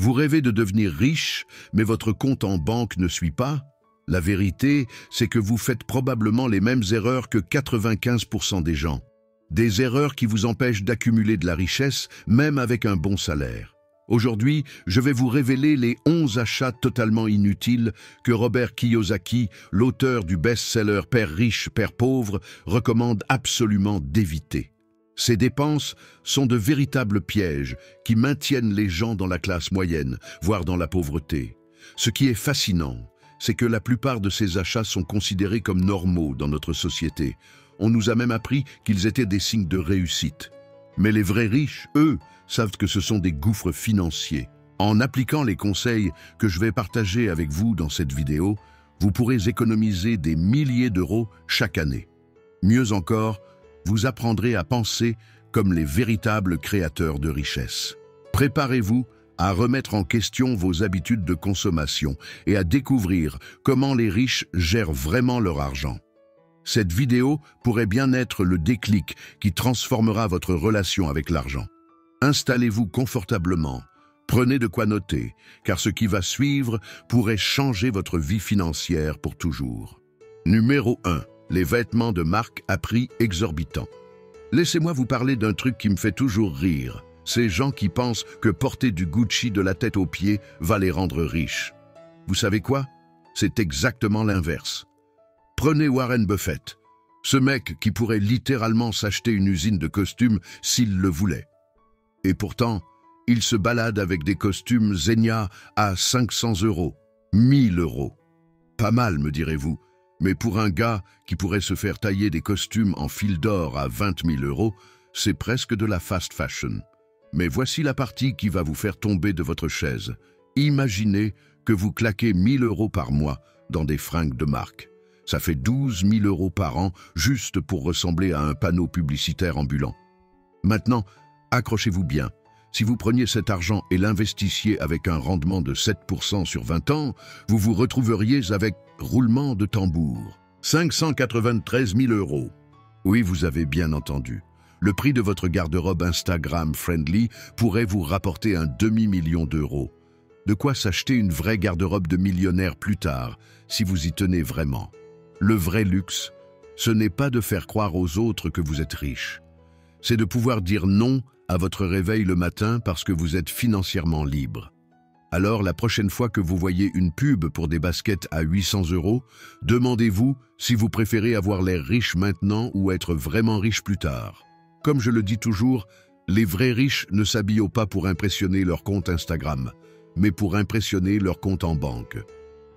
Vous rêvez de devenir riche, mais votre compte en banque ne suit pas? La vérité, c'est que vous faites probablement les mêmes erreurs que 95% des gens. Des erreurs qui vous empêchent d'accumuler de la richesse, même avec un bon salaire. Aujourd'hui, je vais vous révéler les 11 achats totalement inutiles que Robert Kiyosaki, l'auteur du best-seller Père riche, Père pauvre, recommande absolument d'éviter. Ces dépenses sont de véritables pièges qui maintiennent les gens dans la classe moyenne, voire dans la pauvreté. Ce qui est fascinant, c'est que la plupart de ces achats sont considérés comme normaux dans notre société. On nous a même appris qu'ils étaient des signes de réussite. Mais les vrais riches, eux, savent que ce sont des gouffres financiers. En appliquant les conseils que je vais partager avec vous dans cette vidéo, vous pourrez économiser des milliers d'euros chaque année. Mieux encore, vous apprendrez à penser comme les véritables créateurs de richesse. Préparez-vous à remettre en question vos habitudes de consommation et à découvrir comment les riches gèrent vraiment leur argent. Cette vidéo pourrait bien être le déclic qui transformera votre relation avec l'argent. Installez-vous confortablement, prenez de quoi noter, car ce qui va suivre pourrait changer votre vie financière pour toujours. Numéro 1. Les vêtements de marque à prix exorbitant. Laissez-moi vous parler d'un truc qui me fait toujours rire. Ces gens qui pensent que porter du Gucci de la tête aux pieds va les rendre riches. Vous savez quoi? C'est exactement l'inverse. Prenez Warren Buffett, ce mec qui pourrait littéralement s'acheter une usine de costumes s'il le voulait. Et pourtant, il se balade avec des costumes Zegna à 500 €, 1000 €. Pas mal, me direz-vous, mais pour un gars qui pourrait se faire tailler des costumes en fil d'or à 20 000 €, c'est presque de la fast fashion. Mais voici la partie qui va vous faire tomber de votre chaise. Imaginez que vous claquez 1000 € par mois dans des fringues de marque. Ça fait 12 000 € par an juste pour ressembler à un panneau publicitaire ambulant. Maintenant, accrochez-vous bien. Si vous preniez cet argent et l'investissiez avec un rendement de 7% sur 20 ans, vous vous retrouveriez avec, roulement de tambour, 593 000 €. Oui, vous avez bien entendu. Le prix de votre garde-robe Instagram friendly pourrait vous rapporter un demi-million d'euros. De quoi s'acheter une vraie garde-robe de millionnaire plus tard, si vous y tenez vraiment. Le vrai luxe, ce n'est pas de faire croire aux autres que vous êtes riche. C'est de pouvoir dire non à votre réveil le matin parce que vous êtes financièrement libre. Alors, la prochaine fois que vous voyez une pub pour des baskets à 800 €, demandez-vous si vous préférez avoir l'air riche maintenant ou être vraiment riche plus tard. Comme je le dis toujours, les vrais riches ne s'habillent pas pour impressionner leur compte Instagram, mais pour impressionner leur compte en banque.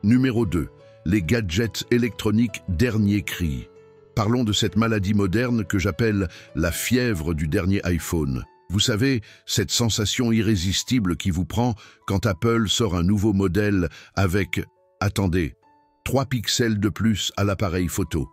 Numéro 2. Les gadgets électroniques dernier cri. Parlons de cette maladie moderne que j'appelle la fièvre du dernier iPhone. Vous savez, cette sensation irrésistible qui vous prend quand Apple sort un nouveau modèle avec, attendez, 3 pixels de plus à l'appareil photo.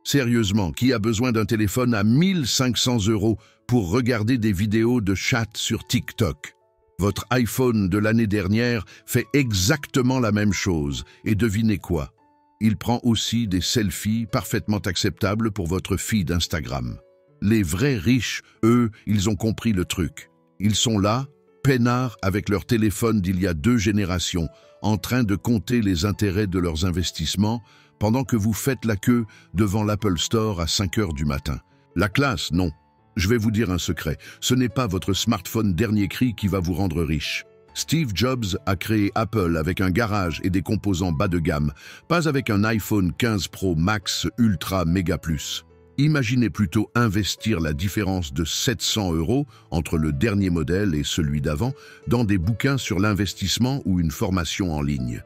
Sérieusement, qui a besoin d'un téléphone à 1500 € pour regarder des vidéos de chat sur TikTok? Votre iPhone de l'année dernière fait exactement la même chose. Et devinez quoi? Il prend aussi des selfies parfaitement acceptables pour votre feed Instagram. Les vrais riches, eux, ils ont compris le truc. Ils sont là, peinards avec leur téléphone d'il y a 2 générations, en train de compter les intérêts de leurs investissements, pendant que vous faites la queue devant l'Apple Store à 5 h du matin. La classe, non. Je vais vous dire un secret, ce n'est pas votre smartphone dernier cri qui va vous rendre riche. Steve Jobs a créé Apple avec un garage et des composants bas de gamme, pas avec un iPhone 15 Pro Max Ultra Méga Plus. Imaginez plutôt investir la différence de 700 € entre le dernier modèle et celui d'avant dans des bouquins sur l'investissement ou une formation en ligne.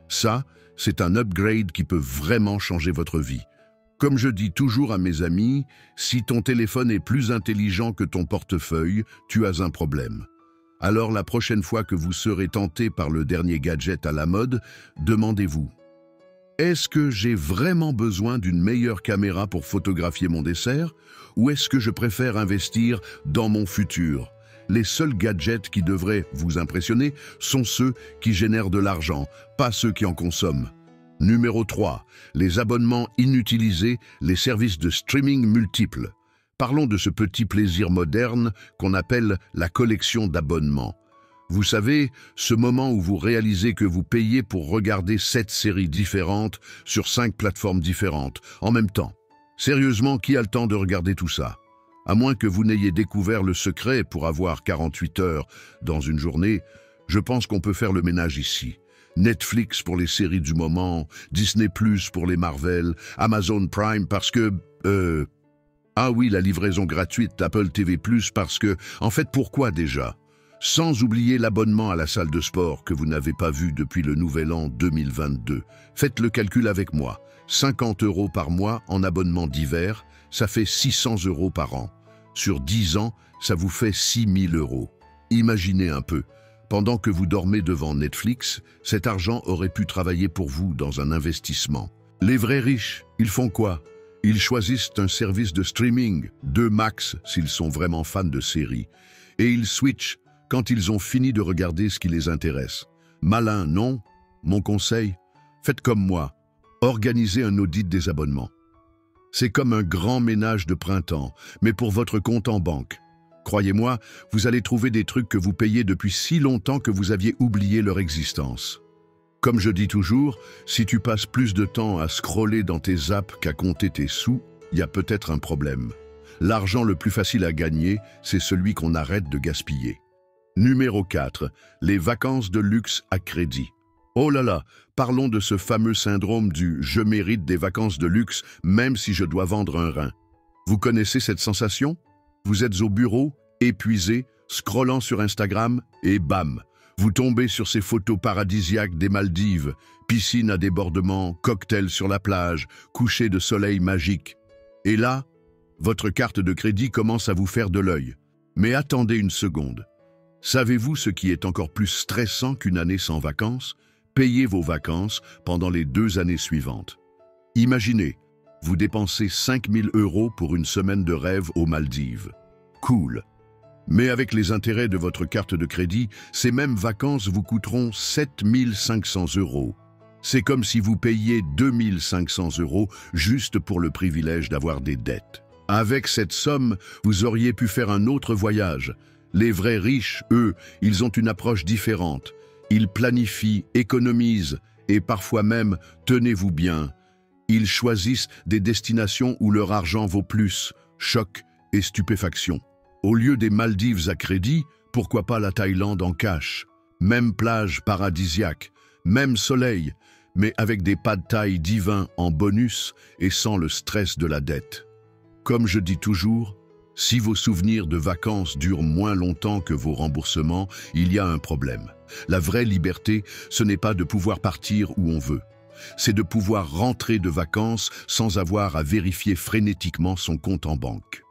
Ça, c'est un upgrade qui peut vraiment changer votre vie. Comme je dis toujours à mes amis, si ton téléphone est plus intelligent que ton portefeuille, tu as un problème. Alors la prochaine fois que vous serez tenté par le dernier gadget à la mode, demandez-vous: est-ce que j'ai vraiment besoin d'une meilleure caméra pour photographier mon dessert, ou est-ce que je préfère investir dans mon futur? Les seuls gadgets qui devraient vous impressionner sont ceux qui génèrent de l'argent, pas ceux qui en consomment. Numéro 3. Les abonnements inutilisés, les services de streaming multiples. Parlons de ce petit plaisir moderne qu'on appelle la collection d'abonnements. Vous savez, ce moment où vous réalisez que vous payez pour regarder 7 séries différentes sur 5 plateformes différentes, en même temps. Sérieusement, qui a le temps de regarder tout ça? À moins que vous n'ayez découvert le secret pour avoir 48 heures dans une journée, je pense qu'on peut faire le ménage ici. Netflix pour les séries du moment, Disney Plus pour les Marvel, Amazon Prime parce que... Ah oui, la livraison gratuite d'Apple TV Plus parce que... En fait, pourquoi déjà? Sans oublier l'abonnement à la salle de sport que vous n'avez pas vu depuis le nouvel an 2022. Faites le calcul avec moi. 50 € par mois en abonnement d'hiver, ça fait 600 € par an. Sur 10 ans, ça vous fait 6 000 €. Imaginez un peu. Pendant que vous dormez devant Netflix, cet argent aurait pu travailler pour vous dans un investissement. Les vrais riches, ils font quoi? Ils choisissent un service de streaming, 2 max s'ils sont vraiment fans de séries. Et ils switchent quand ils ont fini de regarder ce qui les intéresse. Malin, non? Mon conseil? Faites comme moi. Organisez un audit des abonnements. C'est comme un grand ménage de printemps, mais pour votre compte en banque. Croyez-moi, vous allez trouver des trucs que vous payez depuis si longtemps que vous aviez oublié leur existence. Comme je dis toujours, si tu passes plus de temps à scroller dans tes apps qu'à compter tes sous, il y a peut-être un problème. L'argent le plus facile à gagner, c'est celui qu'on arrête de gaspiller. Numéro 4. Les vacances de luxe à crédit. Oh là là, parlons de ce fameux syndrome du « je mérite des vacances de luxe même si je dois vendre un rein ». Vous connaissez cette sensation? Vous êtes au bureau, épuisé, scrollant sur Instagram et bam, vous tombez sur ces photos paradisiaques des Maldives, piscine à débordement, cocktail sur la plage, coucher de soleil magique. Et là, votre carte de crédit commence à vous faire de l'œil. Mais attendez une seconde. Savez-vous ce qui est encore plus stressant qu'une année sans vacances? Payez vos vacances pendant les 2 années suivantes. Imaginez, vous dépensez 5 000 € pour une semaine de rêve aux Maldives. Cool. Mais avec les intérêts de votre carte de crédit, ces mêmes vacances vous coûteront 7 500 €. C'est comme si vous payiez 2 500 € juste pour le privilège d'avoir des dettes. Avec cette somme, vous auriez pu faire un autre voyage. Les vrais riches, eux, ils ont une approche différente. Ils planifient, économisent et parfois même, tenez-vous bien, ils choisissent des destinations où leur argent vaut plus, choc et stupéfaction. Au lieu des Maldives à crédit, pourquoi pas la Thaïlande en cash? Même plage paradisiaque, même soleil, mais avec des pad thaï divins en bonus et sans le stress de la dette. Comme je dis toujours, si vos souvenirs de vacances durent moins longtemps que vos remboursements, il y a un problème. La vraie liberté, ce n'est pas de pouvoir partir où on veut. C'est de pouvoir rentrer de vacances sans avoir à vérifier frénétiquement son compte en banque.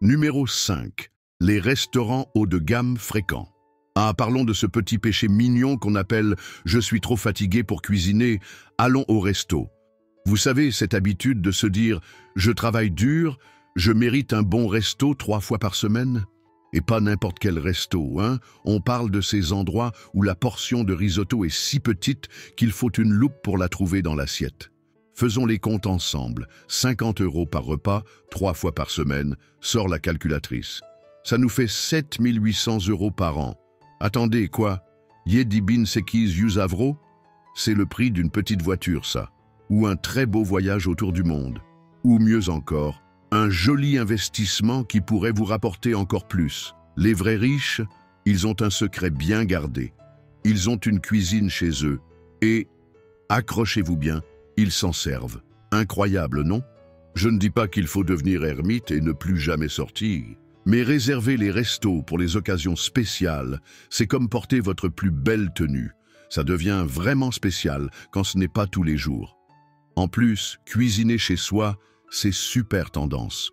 Numéro 5. Les restaurants haut de gamme fréquents. Ah, parlons de ce petit péché mignon qu'on appelle « je suis trop fatigué pour cuisiner, allons au resto ». Vous savez, cette habitude de se dire « je travaille dur, je mérite un bon resto 3 fois par semaine ». Et pas n'importe quel resto, hein. On parle de ces endroits où la portion de risotto est si petite qu'il faut une loupe pour la trouver dans l'assiette. Faisons les comptes ensemble. 50 € par repas, 3 fois par semaine, sort la calculatrice. Ça nous fait 7 800 € par an. Attendez, quoi? Yedi bin sekiz Yusavro? C'est le prix d'une petite voiture, ça. Ou un très beau voyage autour du monde. Ou mieux encore, un joli investissement qui pourrait vous rapporter encore plus. Les vrais riches, ils ont un secret bien gardé. Ils ont une cuisine chez eux et, accrochez-vous bien, ils s'en servent. Incroyable, non? Je ne dis pas qu'il faut devenir ermite et ne plus jamais sortir. Mais réserver les restos pour les occasions spéciales, c'est comme porter votre plus belle tenue. Ça devient vraiment spécial quand ce n'est pas tous les jours. En plus, cuisiner chez soi, c'est super tendance.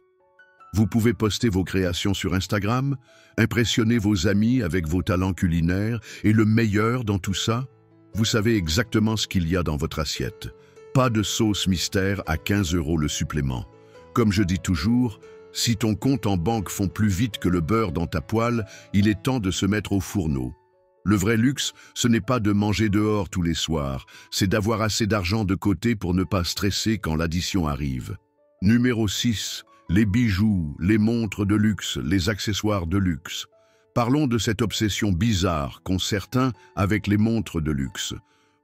Vous pouvez poster vos créations sur Instagram, impressionner vos amis avec vos talents culinaires et le meilleur dans tout ça, vous savez exactement ce qu'il y a dans votre assiette. Pas de sauce mystère à 15 € le supplément. Comme je dis toujours, si ton compte en banque fond plus vite que le beurre dans ta poêle, il est temps de se mettre au fourneau. Le vrai luxe, ce n'est pas de manger dehors tous les soirs, c'est d'avoir assez d'argent de côté pour ne pas stresser quand l'addition arrive. Numéro 6. Les bijoux, les montres de luxe, les accessoires de luxe. Parlons de cette obsession bizarre qu'ont certains avec les montres de luxe.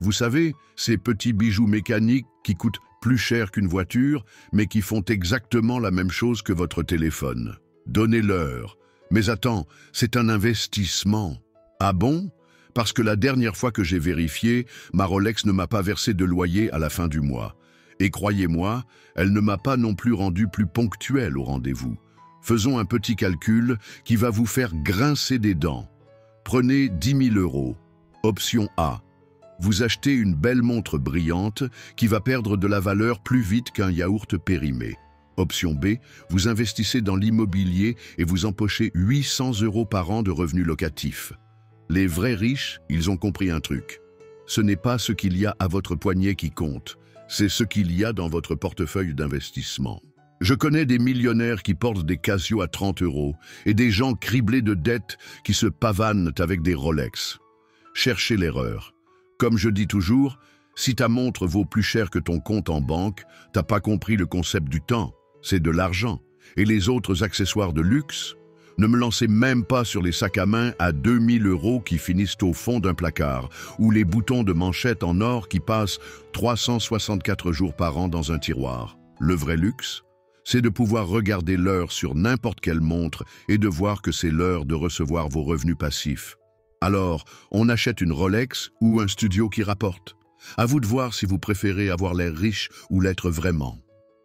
Vous savez, ces petits bijoux mécaniques qui coûtent plus cher qu'une voiture, mais qui font exactement la même chose que votre téléphone. Donnez-leur. Mais attends, c'est un investissement. Ah bon? Parce que la dernière fois que j'ai vérifié, ma Rolex ne m'a pas versé de loyer à la fin du mois. Et croyez-moi, elle ne m'a pas non plus rendu plus ponctuel au rendez-vous. Faisons un petit calcul qui va vous faire grincer des dents. Prenez 10 000 €. Option A. Vous achetez une belle montre brillante qui va perdre de la valeur plus vite qu'un yaourt périmé. Option B. Vous investissez dans l'immobilier et vous empochez 800 € par an de revenus locatifs. Les vrais riches, ils ont compris un truc. Ce n'est pas ce qu'il y a à votre poignet qui compte, c'est ce qu'il y a dans votre portefeuille d'investissement. Je connais des millionnaires qui portent des Casio à 30 € et des gens criblés de dettes qui se pavanent avec des Rolex. Cherchez l'erreur. Comme je dis toujours, si ta montre vaut plus cher que ton compte en banque, t'as pas compris le concept du temps, c'est de l'argent. Et les autres accessoires de luxe? Ne me lancez même pas sur les sacs à main à 2 000 € qui finissent au fond d'un placard, ou les boutons de manchette en or qui passent 364 jours par an dans un tiroir. Le vrai luxe, c'est de pouvoir regarder l'heure sur n'importe quelle montre et de voir que c'est l'heure de recevoir vos revenus passifs. Alors, on achète une Rolex ou un studio qui rapporte. À vous de voir si vous préférez avoir l'air riche ou l'être vraiment.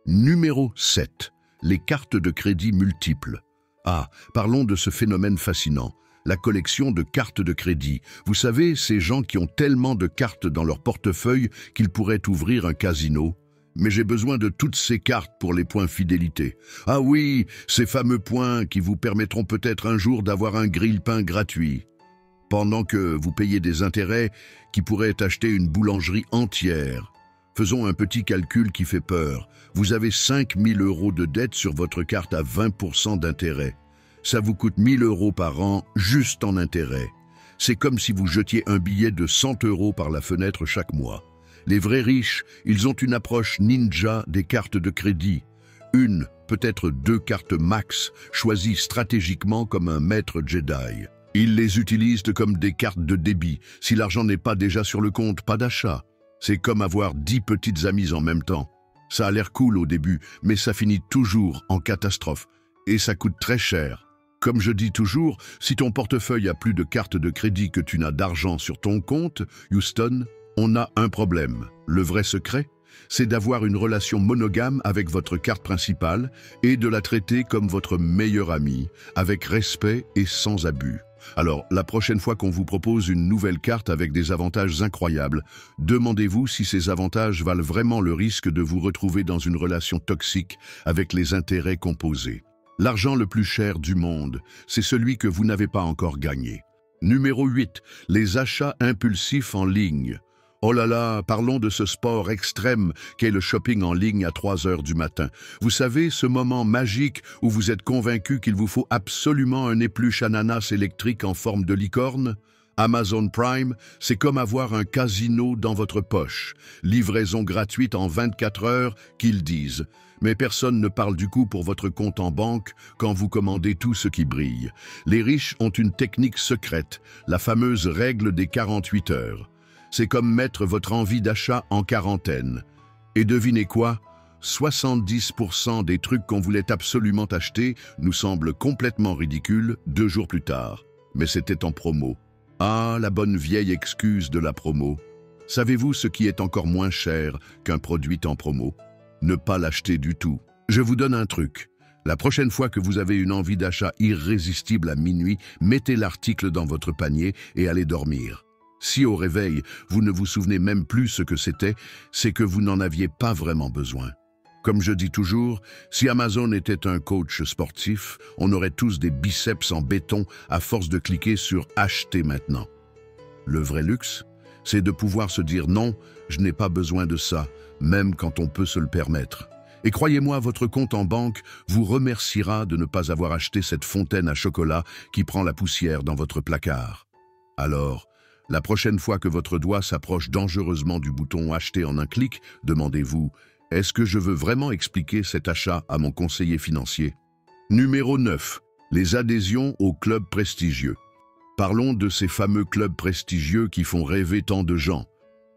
Numéro 7. Les cartes de crédit multiples. Ah, parlons de ce phénomène fascinant. La collection de cartes de crédit. Vous savez, ces gens qui ont tellement de cartes dans leur portefeuille qu'ils pourraient ouvrir un casino. Mais j'ai besoin de toutes ces cartes pour les points fidélité. Ah oui, ces fameux points qui vous permettront peut-être un jour d'avoir un grille-pain gratuit. Pendant que vous payez des intérêts qui pourraient acheter une boulangerie entière. Faisons un petit calcul qui fait peur. Vous avez 5 000 € de dette sur votre carte à 20% d'intérêt. Ça vous coûte 1 000 € par an juste en intérêt. C'est comme si vous jetiez un billet de 100 € par la fenêtre chaque mois. Les vrais riches, ils ont une approche ninja des cartes de crédit. Une, peut-être 2 cartes max, choisies stratégiquement comme un maître Jedi. Ils les utilisent comme des cartes de débit. Si l'argent n'est pas déjà sur le compte, pas d'achat. C'est comme avoir 10 petites amies en même temps. Ça a l'air cool au début, mais ça finit toujours en catastrophe. Et ça coûte très cher. Comme je dis toujours, si ton portefeuille a plus de cartes de crédit que tu n'as d'argent sur ton compte, Houston, on a un problème. Le vrai secret, c'est d'avoir une relation monogame avec votre carte principale et de la traiter comme votre meilleure amie, avec respect et sans abus. Alors, la prochaine fois qu'on vous propose une nouvelle carte avec des avantages incroyables, demandez-vous si ces avantages valent vraiment le risque de vous retrouver dans une relation toxique avec les intérêts composés. L'argent le plus cher du monde, c'est celui que vous n'avez pas encore gagné. Numéro 8. Les achats impulsifs en ligne. Oh là là, parlons de ce sport extrême qu'est le shopping en ligne à 3 heures du matin. Vous savez, ce moment magique où vous êtes convaincu qu'il vous faut absolument un épluche ananas électrique en forme de licorne? Amazon Prime, c'est comme avoir un casino dans votre poche. Livraison gratuite en 24 heures, qu'ils disent. Mais personne ne parle du coup pour votre compte en banque quand vous commandez tout ce qui brille. Les riches ont une technique secrète, la fameuse règle des 48 heures. C'est comme mettre votre envie d'achat en quarantaine. Et devinez quoi? 70% des trucs qu'on voulait absolument acheter nous semblent complètement ridicules 2 jours plus tard. Mais c'était en promo. Ah, la bonne vieille excuse de la promo. Savez-vous ce qui est encore moins cher qu'un produit en promo? Ne pas l'acheter du tout. Je vous donne un truc. La prochaine fois que vous avez une envie d'achat irrésistible à minuit, mettez l'article dans votre panier et allez dormir. Si au réveil, vous ne vous souvenez même plus ce que c'était, c'est que vous n'en aviez pas vraiment besoin. Comme je dis toujours, si Amazon était un coach sportif, on aurait tous des biceps en béton à force de cliquer sur « Acheter maintenant ». Le vrai luxe, c'est de pouvoir se dire « Non, je n'ai pas besoin de ça », même quand on peut se le permettre. Et croyez-moi, votre compte en banque vous remerciera de ne pas avoir acheté cette fontaine à chocolat qui prend la poussière dans votre placard. Alors, la prochaine fois que votre doigt s'approche dangereusement du bouton « Acheter en un clic », demandez-vous « Est-ce que je veux vraiment expliquer cet achat à mon conseiller financier ?» Numéro 9. Les adhésions aux clubs prestigieux. Parlons de ces fameux clubs prestigieux qui font rêver tant de gens.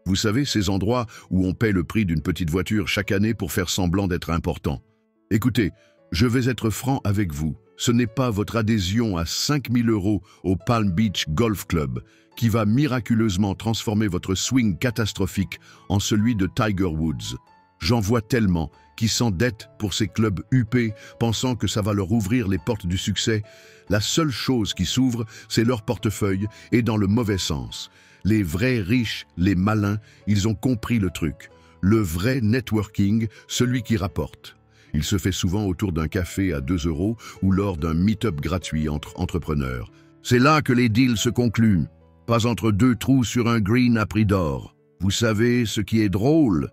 Vous savez, ces endroits où on paie le prix d'une petite voiture chaque année pour faire semblant d'être important. Écoutez, je vais être franc avec vous. Ce n'est pas votre adhésion à 5 000 € au Palm Beach Golf Club qui va miraculeusement transformer votre swing catastrophique en celui de Tiger Woods. J'en vois tellement qui s'endettent pour ces clubs huppés, pensant que ça va leur ouvrir les portes du succès. La seule chose qui s'ouvre, c'est leur portefeuille, et dans le mauvais sens. Les vrais riches, les malins, ils ont compris le truc. Le vrai networking, celui qui rapporte. Il se fait souvent autour d'un café à 2 € ou lors d'un meet-up gratuit entre entrepreneurs. C'est là que les deals se concluent, pas entre deux trous sur un green à prix d'or. Vous savez ce qui est drôle ?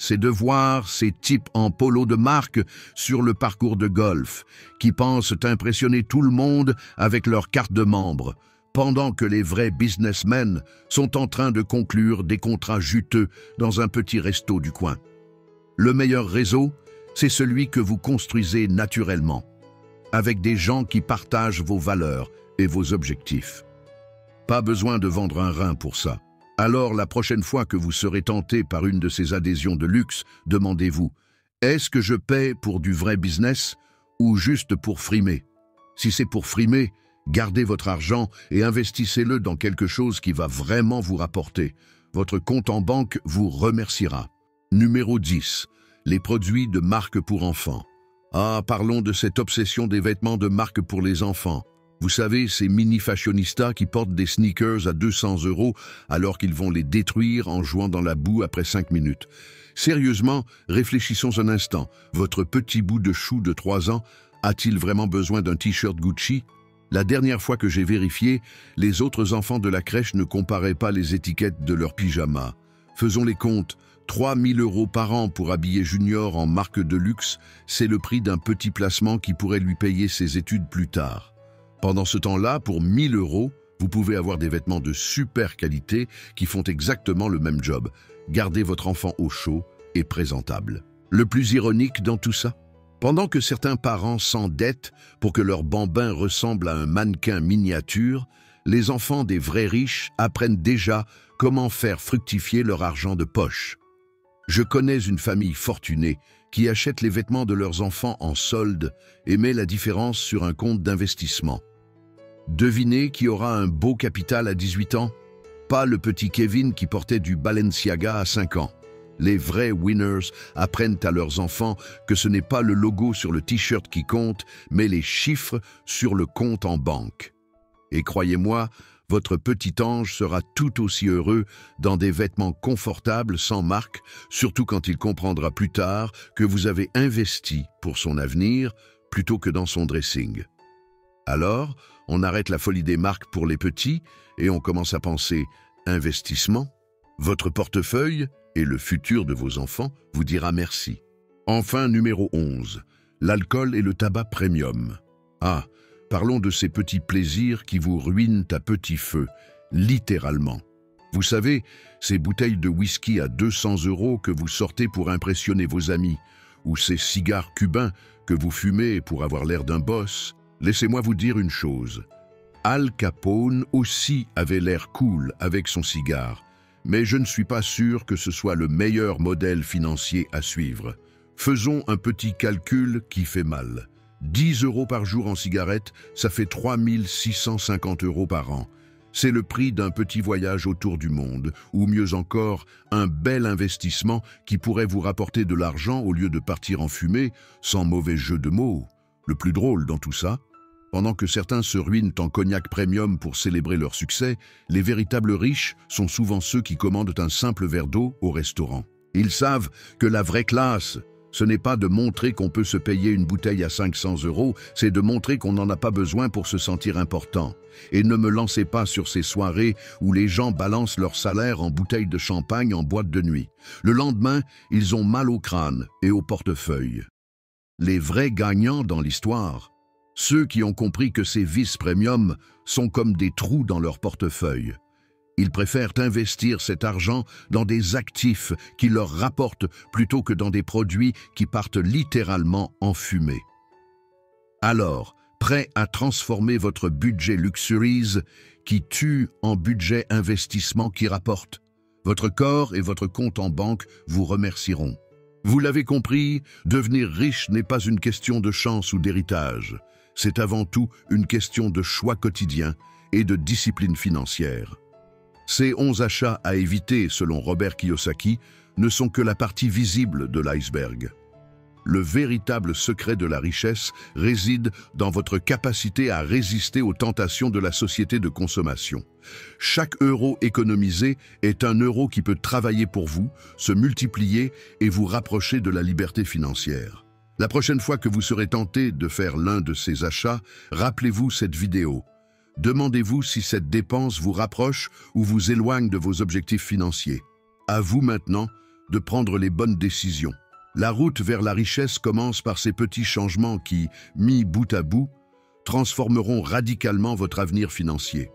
C'est de voir ces types en polo de marque sur le parcours de golf, qui pensent impressionner tout le monde avec leur carte de membre, pendant que les vrais businessmen sont en train de conclure des contrats juteux dans un petit resto du coin. Le meilleur réseau, c'est celui que vous construisez naturellement, avec des gens qui partagent vos valeurs et vos objectifs. Pas besoin de vendre un rein pour ça. Alors, la prochaine fois que vous serez tenté par une de ces adhésions de luxe, demandez-vous, est-ce que je paie pour du vrai business ou juste pour frimer? Si c'est pour frimer, gardez votre argent et investissez-le dans quelque chose qui va vraiment vous rapporter. Votre compte en banque vous remerciera. Numéro 10. Les produits de marque pour enfants. Ah, parlons de cette obsession des vêtements de marque pour les enfants. Vous savez, ces mini-fashionistas qui portent des sneakers à 200 € alors qu'ils vont les détruire en jouant dans la boue après 5 minutes. Sérieusement, réfléchissons un instant. Votre petit bout de chou de 3 ans a-t-il vraiment besoin d'un t-shirt Gucci? La dernière fois que j'ai vérifié, les autres enfants de la crèche ne comparaient pas les étiquettes de leurs pyjamas. Faisons les comptes. 3 000 € par an pour habiller Junior en marque de luxe, c'est le prix d'un petit placement qui pourrait lui payer ses études plus tard. Pendant ce temps-là, pour 1 000 €, vous pouvez avoir des vêtements de super qualité qui font exactement le même job. Gardez votre enfant au chaud et présentable. Le plus ironique dans tout ça, pendant que certains parents s'endettent pour que leur bambin ressemble à un mannequin miniature, les enfants des vrais riches apprennent déjà comment faire fructifier leur argent de poche. Je connais une famille fortunée qui achète les vêtements de leurs enfants en solde et met la différence sur un compte d'investissement. Devinez qui aura un beau capital à 18 ans? Pas le petit Kevin qui portait du Balenciaga à 5 ans. Les vrais winners apprennent à leurs enfants que ce n'est pas le logo sur le t-shirt qui compte, mais les chiffres sur le compte en banque. Et croyez-moi, votre petit ange sera tout aussi heureux dans des vêtements confortables sans marque, surtout quand il comprendra plus tard que vous avez investi pour son avenir plutôt que dans son dressing. Alors, on arrête la folie des marques pour les petits et on commence à penser investissement. Votre portefeuille et le futur de vos enfants vous dira merci. Enfin, numéro 11, l'alcool et le tabac premium. Ah, parlons de ces petits plaisirs qui vous ruinent à petit feu, littéralement. Vous savez, ces bouteilles de whisky à 200 € que vous sortez pour impressionner vos amis, ou ces cigares cubains que vous fumez pour avoir l'air d'un boss. Laissez-moi vous dire une chose. Al Capone aussi avait l'air cool avec son cigare, mais je ne suis pas sûr que ce soit le meilleur modèle financier à suivre. Faisons un petit calcul qui fait mal. 10 € par jour en cigarette, ça fait 3 650 € par an. C'est le prix d'un petit voyage autour du monde, ou mieux encore, un bel investissement qui pourrait vous rapporter de l'argent au lieu de partir en fumée, sans mauvais jeu de mots. Le plus drôle dans tout ça, pendant que certains se ruinent en cognac premium pour célébrer leur succès, les véritables riches sont souvent ceux qui commandent un simple verre d'eau au restaurant. Ils savent que la vraie classe, ce n'est pas de montrer qu'on peut se payer une bouteille à 500 €, c'est de montrer qu'on n'en a pas besoin pour se sentir important. Et ne me lancez pas sur ces soirées où les gens balancent leur salaire en bouteilles de champagne en boîte de nuit. Le lendemain, ils ont mal au crâne et au portefeuille. Les vrais gagnants dans l'histoire, ceux qui ont compris que ces vices premium sont comme des trous dans leur portefeuille. Ils préfèrent investir cet argent dans des actifs qui leur rapportent plutôt que dans des produits qui partent littéralement en fumée. Alors, prêt à transformer votre budget luxuries qui tue en budget investissement qui rapporte. Votre corps et votre compte en banque vous remercieront. Vous l'avez compris, devenir riche n'est pas une question de chance ou d'héritage. C'est avant tout une question de choix quotidien et de discipline financière. Ces 11 achats à éviter, selon Robert Kiyosaki, ne sont que la partie visible de l'iceberg. Le véritable secret de la richesse réside dans votre capacité à résister aux tentations de la société de consommation. Chaque euro économisé est un euro qui peut travailler pour vous, se multiplier et vous rapprocher de la liberté financière. La prochaine fois que vous serez tenté de faire l'un de ces achats, rappelez-vous cette vidéo. Demandez-vous si cette dépense vous rapproche ou vous éloigne de vos objectifs financiers. À vous maintenant de prendre les bonnes décisions. La route vers la richesse commence par ces petits changements qui, mis bout à bout, transformeront radicalement votre avenir financier.